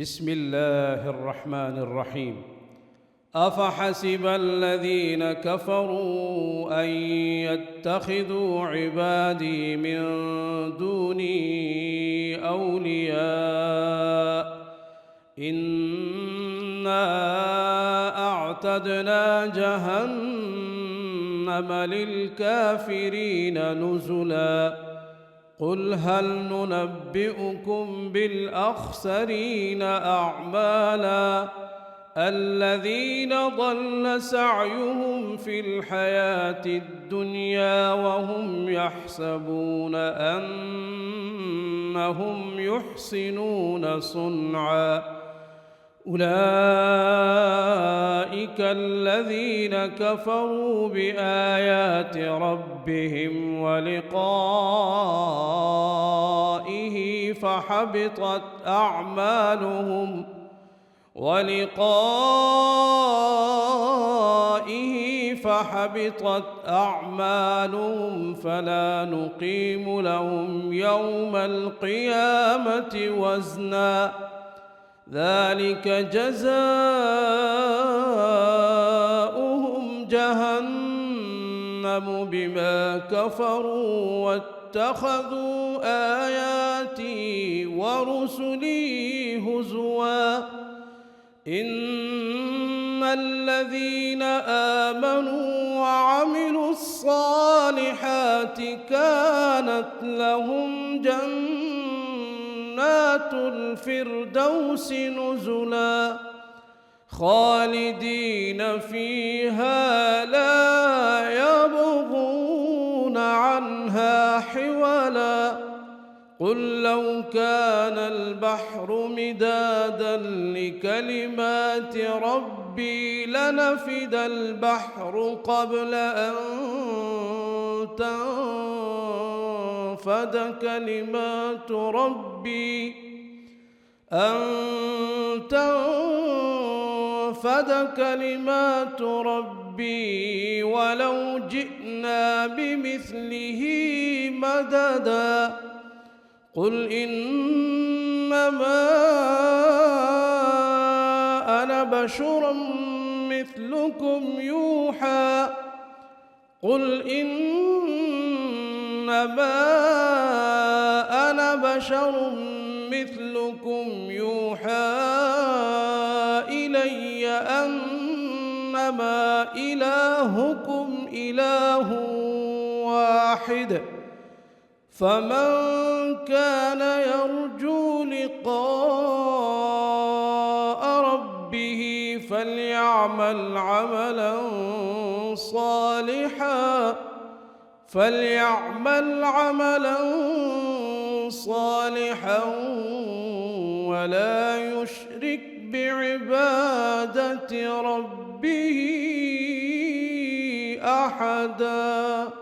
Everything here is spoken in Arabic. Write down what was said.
بسم الله الرحمن الرحيم. أفحسب الذين كفروا أن يتخذوا عبادي من دوني أولياء إنا أعتدنا جهنم للكافرين نزلا قل هل ننبئكم بالأخسرين أعمالا الذين ضل سعيهم في الحياة الدنيا وهم يحسبون أنهم يحسنون صنعا أولئك الذين كفروا بآيات ربهم ولقائه فحبطت أعمالهم فلا نقيم لهم يوم القيامة وزنا ذلك جزاؤهم جهنم بما كفروا واتخذوا آياتي ورسلي هزوا إن الذين آمنوا وعملوا الصالحات كانت لهم جنات الفردوس نزلا خالدين فيها لا يبغون عنها حولا قل لو كان البحر مدادا لكلمات ربي لنفد البحر قبل أن تنفد كلمات ربي ولو جئنا بمثله مددا قل إنما أنا بشر مثلكم يوحى إلي أنما إلهكم إله واحد فمن كان يرجو لقاء ربه فليعمل عملا صالحا ولا يشرك بعبادة ربه أحدا.